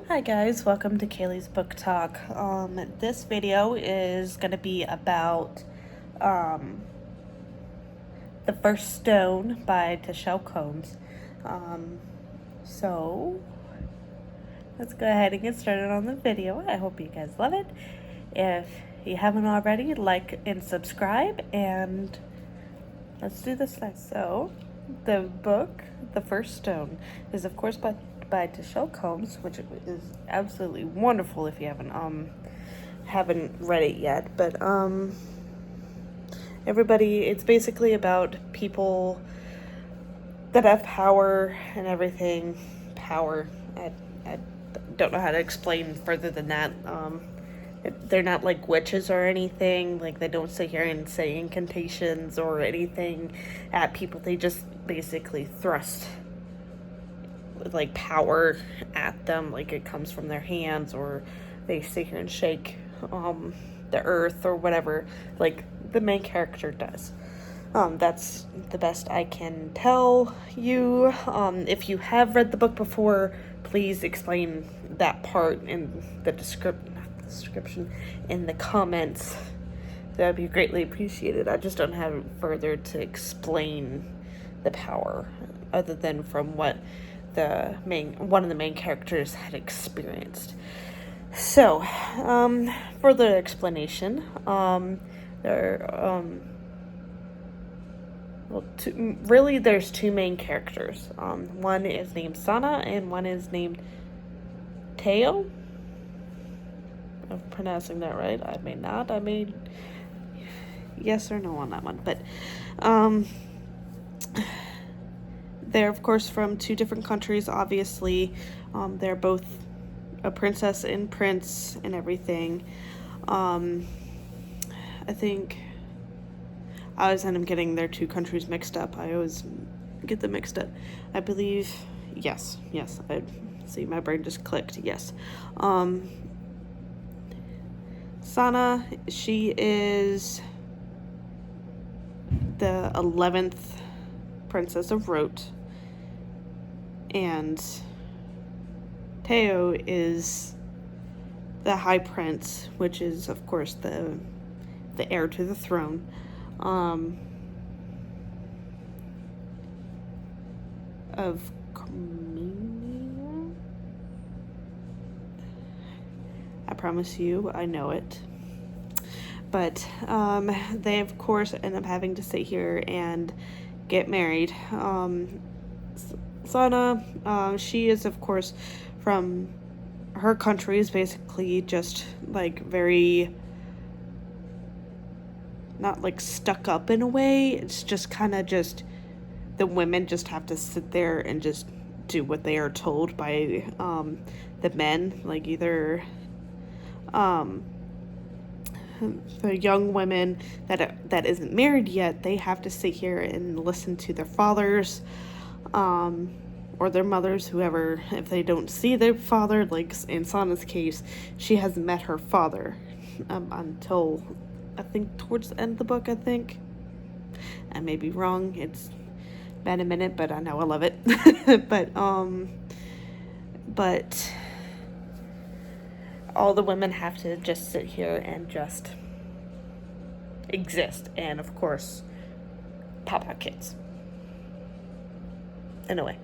Hi guys, welcome to Kaylee's Book Talk. This video is going to be about The First Stone by Teshelle Combs. So let's go ahead and get started on the video. I hope you guys love it. If you haven't already, like and subscribe, and let's do this thing. So the book, The First Stone, is of course by Teshelle Combs, which is absolutely wonderful if you haven't read it yet. But everybody, it's basically about people that have power and everything. Power. I don't know how to explain further than that. They're not like witches or anything. Like, they don't sit here and say incantations or anything at people. They just basically thrust like power at them, like it comes from their hands, or they sit here and shake the earth or whatever, like the main character does. That's the best I can tell you. If you have read the book before, please explain that part in the description in the comments. That would be greatly appreciated. I just don't have further to explain the power other than from what one of the main characters had experienced. So, further explanation. There's two main characters. One is named Sana and one is named Teo. I'm pronouncing that right. I may not. I may yes or no on that one, but they're, of course, from two different countries, obviously. They're both a princess and prince and everything. I think I always end up getting their two countries mixed up. I always get them mixed up. I believe, yes. I see, my brain just clicked, yes. Sana, she is the 11th princess of Rote. And Teo is the High Prince, which is, of course, the heir to the throne. Of Comenia? I promise you, I know it. But they, of course, end up having to sit here and get married. Sana, she is, of course, from her country, is basically just like very, not like stuck up in a way. It's just kind of just the women just have to sit there and just do what they are told by the men. Like, either the young women that isn't married yet, they have to sit here and listen to their fathers or their mothers, whoever. If they don't see their father, like in Sana's case, she hasn't met her father until I think towards the end of the book. I think I may be wrong. It's been a minute, but I know I love it. but all the women have to just sit here and just exist, and of course pop out kids in a way.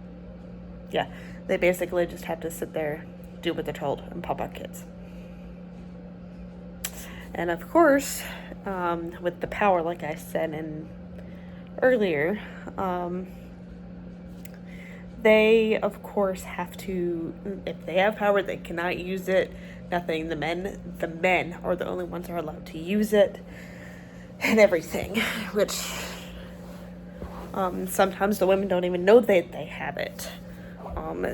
Yeah, they basically just have to sit there, do what they're told, and pop out kids. And of course, with the power, like I said earlier, they, of course, have to, if they have power, they cannot use it. Nothing. The men are the only ones who are allowed to use it and everything, which sometimes the women don't even know that they have it.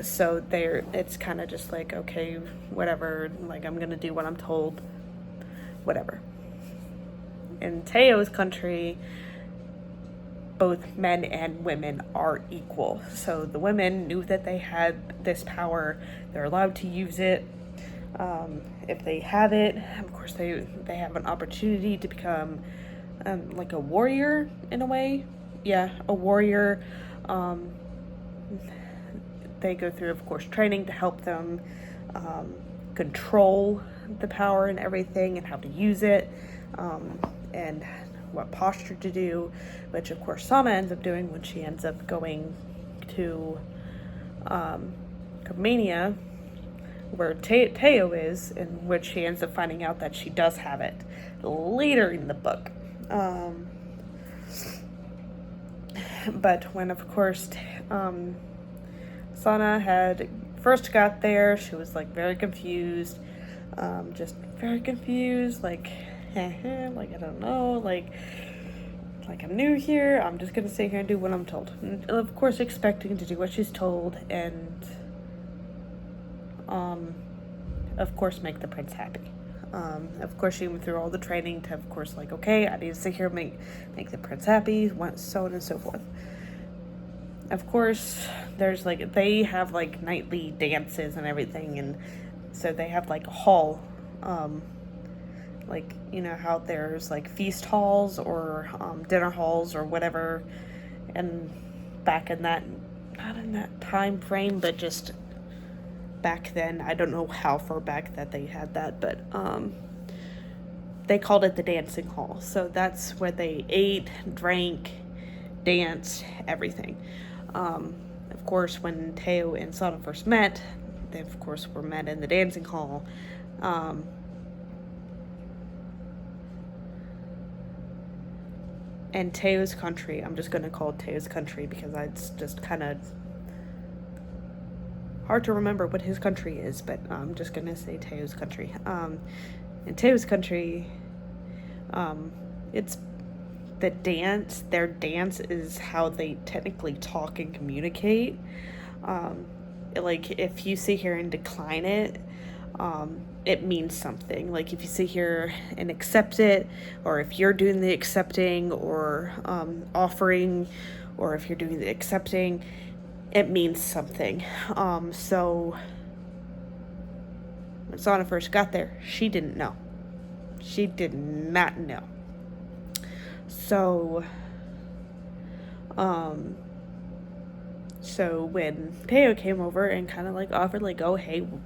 So it's kind of just like, okay, whatever, like, I'm gonna do what I'm told, whatever. In Teo's country, both men and women are equal. So the women knew that they had this power. They're allowed to use it. If they have it, of course, they have an opportunity to become like a warrior in a way. Yeah, a warrior. They go through, of course, training to help them control the power and everything and how to use it, and what posture to do, which of course Sana ends up doing when she ends up going to Comania, where Teo is, in which she ends up finding out that she does have it later in the book. But when, of course, Sana had first got there, she was like very confused, just very confused, like, like I don't know, like I'm new here, I'm just gonna sit here and do what I'm told. And of course, expecting to do what she's told, and of course, make the prince happy. Of course, she went through all the training to, of course, like, okay, I need to sit here and make the prince happy, so on and so forth. Of course, there's like, they have like nightly dances and everything, and so they have like a hall, like, you know how there's like feast halls or dinner halls or whatever, and back in that, not in that time frame, but just back then, I don't know how far back that they had that, but they called it the dancing hall. So that's where they ate, drank, danced, everything. Of course, when Teo and Sana first met, they of course were met in the dancing hall. And Teo's country, I'm just going to call it Teo's country because it's just kind of hard to remember what his country is, but I'm just going to say Teo's country. In Teo's country, it's the dance, their dance is how they technically talk and communicate. Like, if you sit here and decline it, it means something. Like, if you sit here and accept it, or if you're doing the accepting or offering, or if you're doing the accepting, it means something. So when Sana first got there, she didn't know. She did not know. So when Teo came over and kind of like offered, like, oh, hey, do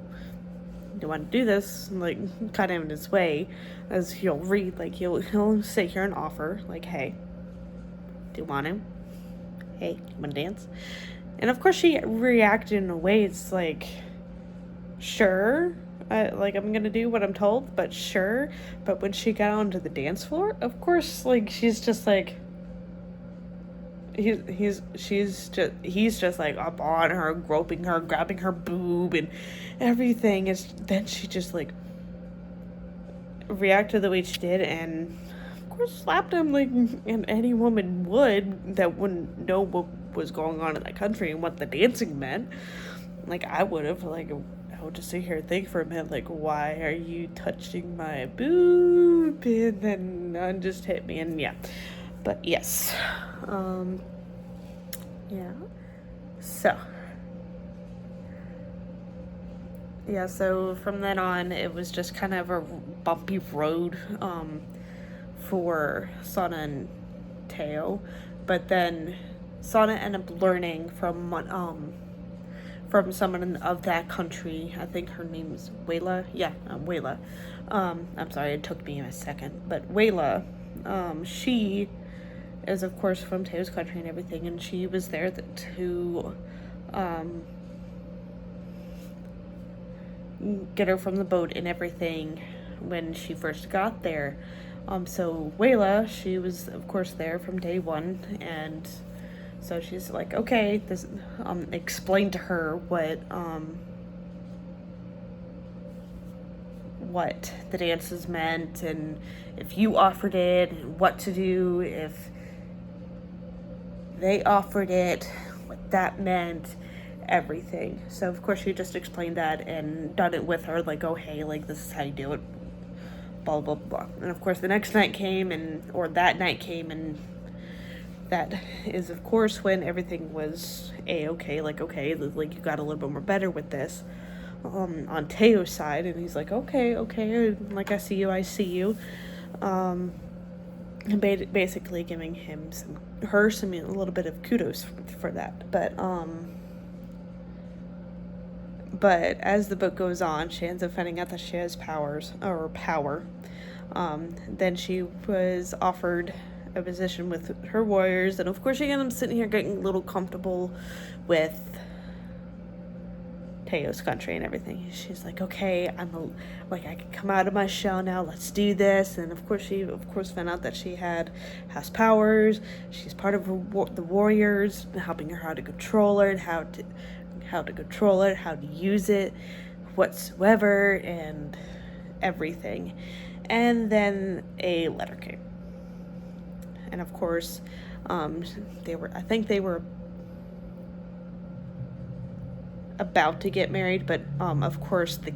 you want to do this? Like, kind of in his way, as he'll read, like, he'll sit here and offer, like, hey, do you want to? Hey, you want to dance? And of course she reacted in a way, it's like, sure, like, I'm gonna do what I'm told, but sure. But when she got onto the dance floor, of course, like, she's just like, he's just like up on her, groping her, grabbing her boob and everything. Is then she just like reacted the way she did, and of course slapped him like and any woman would that wouldn't know what was going on in that country and what the dancing meant. Like, I would have, like, I would just sit here and think for a minute, like, why are you touching my boob? And then just hit me, and yeah. But yes. Yeah. So. Yeah, so from then on, it was just kind of a bumpy road for Sana and Teo. But then Sana ended up learning from someone of that country. I think her name is Wayla. Yeah, Wayla. I'm sorry, it took me a second. But Wayla, she is, of course, from Teo's country and everything, and she was there to get her from the boat and everything when she first got there. So Wayla, she was, of course, there from day one, and so she's like, okay, this, explain to her what the dances meant, and if you offered it, and what to do if they offered it, what that meant, everything. So of course she just explained that and done it with her, like, oh, hey, like, this is how you do it, blah, blah, blah. And of course the next night came, that night came, and that is, of course, when everything was a-okay, like, okay, like, you got a little bit more better with this, on Teo's side, and he's like, okay, like, I see you, and basically giving him a little bit of kudos for that. But But as the book goes on, she ends up finding out that she has power. Then she was offered a position with her warriors, and of course she ends up sitting here getting a little comfortable with Teo's country and everything. She's like, okay, I can come out of my shell now. Let's do this. And of course, she found out that she has powers. She's part of the warriors, helping her how to control it, how to use it, whatsoever, and everything. And then a letter came, and of course, they were about to get married, but of course the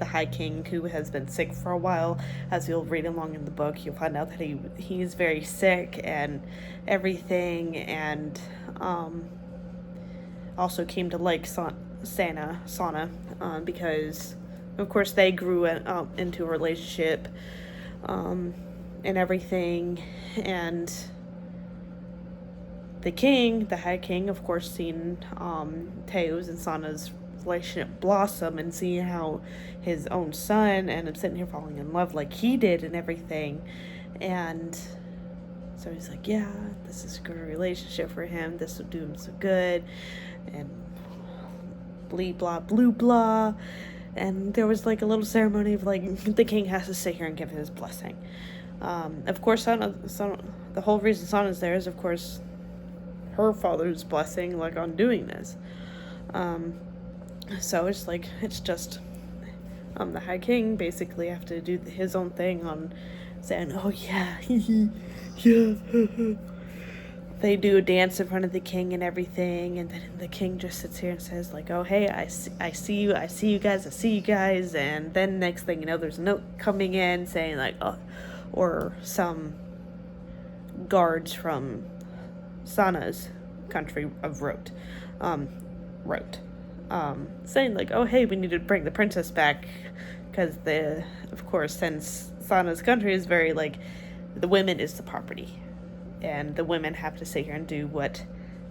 High King, who has been sick for a while, as you'll read along in the book, you'll find out that he's very sick and everything, and also came to like Sana, because of course they grew into a relationship and everything, and the High King, of course, seen Teo's and Sana's relationship blossom, and seeing how his own son ended up sitting here falling in love like he did and everything. And so he's like, yeah, this is a good relationship for him. This will do him so good. And blee, blah, blue, blah. And there was like a little ceremony of like, the king has to sit here and give his blessing. Of course, the whole reason Sana's there is, of course, her father's blessing, like, on doing this. So it's just the High King basically have to do his own thing on saying, oh yeah, yeah. They do a dance in front of the king and everything, and then the king just sits here and says like, oh hey, I see you guys, and then next thing you know, there's a note coming in saying like, oh, or some guards from Sana's country wrote, saying like, oh hey, we need to bring the princess back, because of course, since Sana's country is very like, the women is the property, and the women have to sit here and do what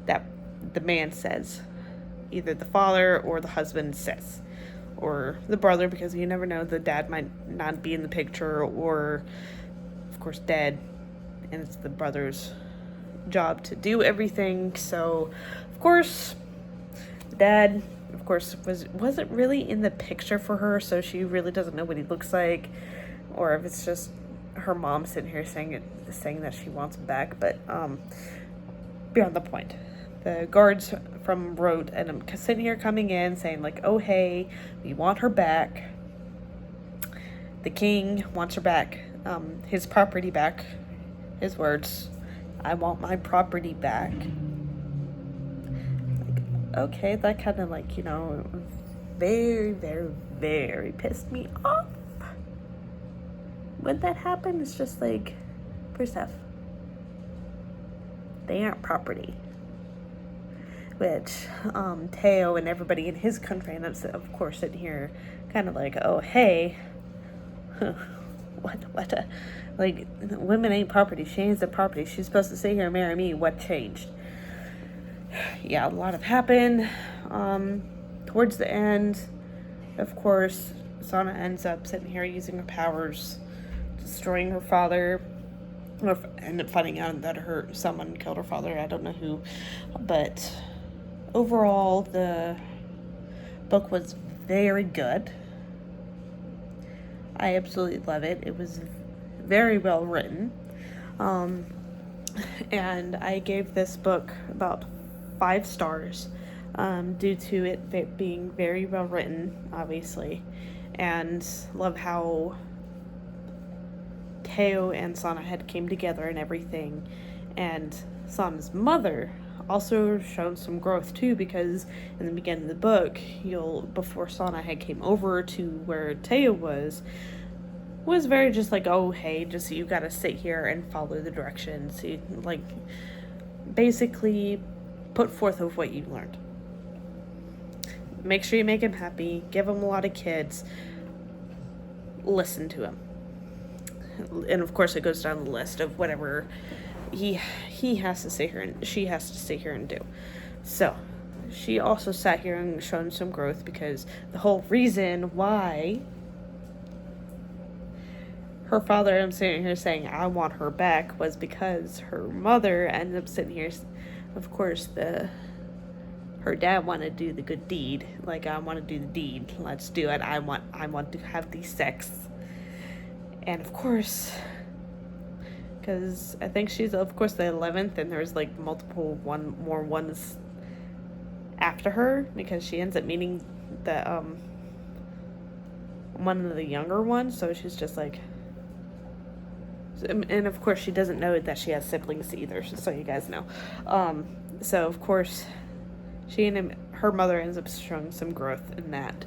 the man says, either the father or the husband says, or the brother, because you never know, the dad might not be in the picture, or of course dead, and it's the brother's job to do everything. So of course the dad, of course, wasn't really in the picture for her, so she really doesn't know what he looks like, or if it's just her mom sitting here saying that she wants him back. But beyond the point, the guards from Rote and I'm sitting here coming in saying like, oh hey, we want her back. The king wants her back, his property back, his words, I want my property back. Like, okay, that kind of like, very, very, very pissed me off. When that happened, it's just like, first off, they aren't property. Which, Teo and everybody in his country end up, of course, sitting here kind of like, oh, hey, like, women ain't property. She ain't the property. She's supposed to sit here and marry me. What changed? Yeah, a lot have happened. Towards the end, of course, Sana ends up sitting here using her powers, destroying her father, or end up finding out that someone killed her father. I don't know who, but overall, the book was very good. I absolutely love it. It was very well written. And I gave this book about 5 stars, due to it being very well written, obviously. And love how Teo and Sana had came together and everything. And Sana's mother also shown some growth too, because in the beginning of the book, before Sana had came over to where Teo was very just like, oh hey, just you gotta sit here and follow the directions. You, like, basically put forth of what you learned. Make sure you make him happy, give him a lot of kids, listen to him. And of course it goes down the list of whatever he has to sit here and she has to sit here and do. So she also sat here and shown some growth, because the whole reason why her father, I'm sitting here saying I want her back, was because her mother ended up sitting here. Of course, her dad wanted to do the good deed. Like, I want to do the deed. Let's do it. I want to have the sex. And of course, because I think she's, of course, the 11th, and there's like multiple more ones after her, because she ends up meeting the one of the younger ones. So she's just like, and of course she doesn't know that she has siblings either, so you guys know. So of course she and her mother ends up showing some growth in that,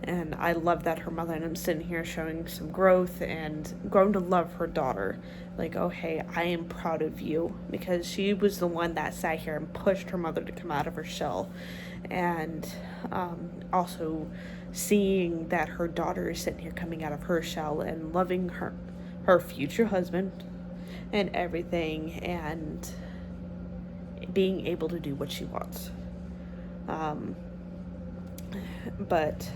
and I love that her mother ended up sitting here showing some growth and growing to love her daughter. Like, oh hey, I am proud of you, because she was the one that sat here and pushed her mother to come out of her shell. And also seeing that her daughter is sitting here coming out of her shell and loving her future husband and everything, and being able to do what she wants. But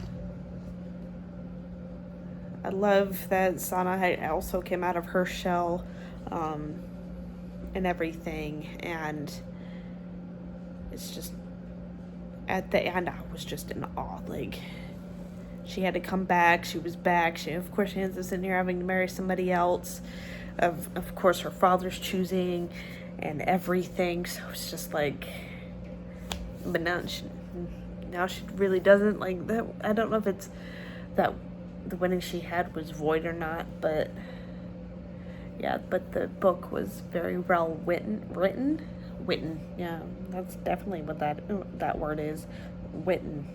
I love that Sana also came out of her shell, and everything, and it's just, at the end, I was just in awe. Like, she had to come back, she was back, of course she ends up sitting here having to marry somebody else, of course her father's choosing, and everything, so it's just like, but now she really doesn't, like, that. I don't know if it's that the wedding she had was void or not, but yeah, but the book was very well written, yeah, that's definitely what that word is, written.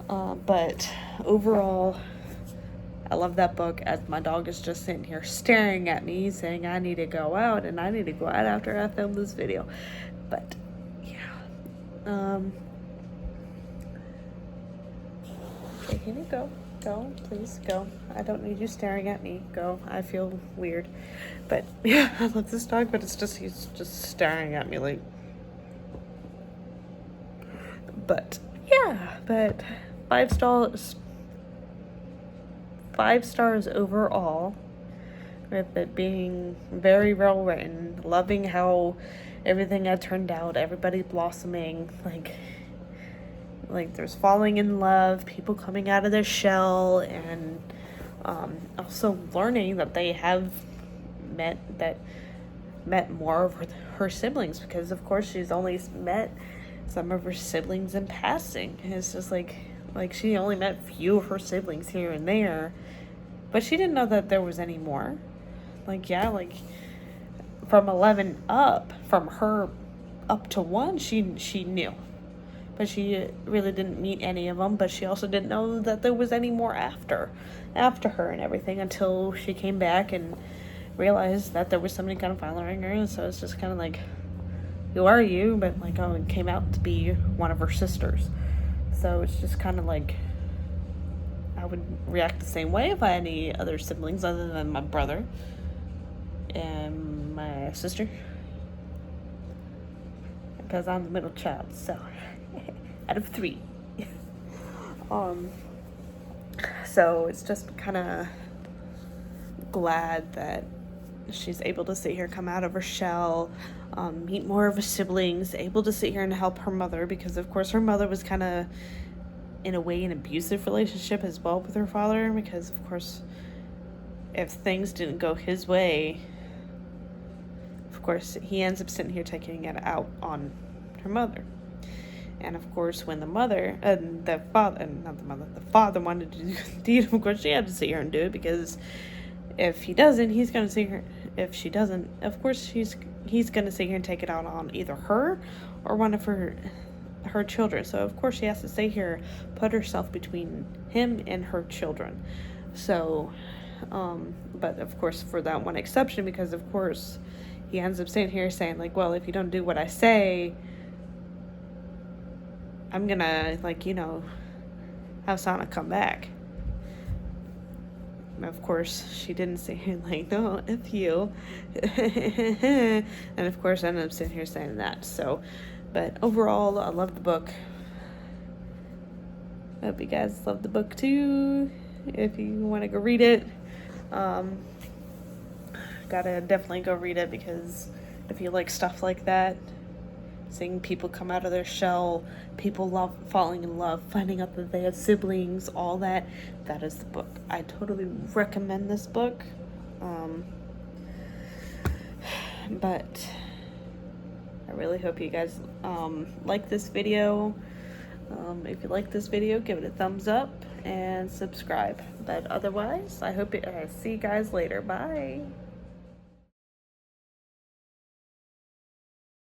But overall, I love that book, as my dog is just sitting here staring at me saying I need to go out, and I need to go out after I film this video. But yeah, okay, can you go, please go. I don't need you staring at me. Go. I feel weird. But yeah, I love this dog, but he's just staring at me like. But yeah, but 5 stars overall, with it being very well written, loving how everything had turned out, everybody blossoming, like there's falling in love, people coming out of their shell, and also learning that they have met more of her siblings, because of course she's only met some of her siblings in passing. And it's just like she only met few of her siblings here and there, but she didn't know that there was any more. Like, yeah, like from 11 up, from her up to 1, she knew, but she really didn't meet any of them. But she also didn't know that there was any more after her and everything, until she came back and realized that there was somebody kind of following her. And so it's just kind of like, who are you? But like, oh, it came out to be one of her sisters. So it's just kind of like, I would react the same way if I had any other siblings other than my brother and my sister, because I'm the middle child, so out of 3. So it's just kind of glad that she's able to sit here, come out of her shell, meet more of her siblings, able to sit here and help her mother, because of course her mother was kind of, in a way, an abusive relationship as well with her father, because of course if things didn't go his way, of course he ends up sitting here taking it out on her mother. And of course when the father wanted to do the deed, of course she had to sit here and do it, because if he doesn't, he's going to sit here. If she doesn't, of course he's going to sit here and take it out on either her or one of her children. So of course she has to stay here, put herself between him and her children. So but of course for that one exception, because of course he ends up sitting here saying like, well, if you don't do what I say, I'm gonna, like, have Sana come back. And of course she didn't say like, no, F you. And of course I ended up sitting here saying that. So But overall, I love the book. I hope you guys love the book too. If you want to go read it, gotta definitely go read it, because if you like stuff like that, seeing people come out of their shell, people falling in love, finding out that they have siblings, all that, that is the book. I totally recommend this book. But I really hope you guys like this video. If you like this video, give it a thumbs up and subscribe. But otherwise, I hope I see you guys later. Bye.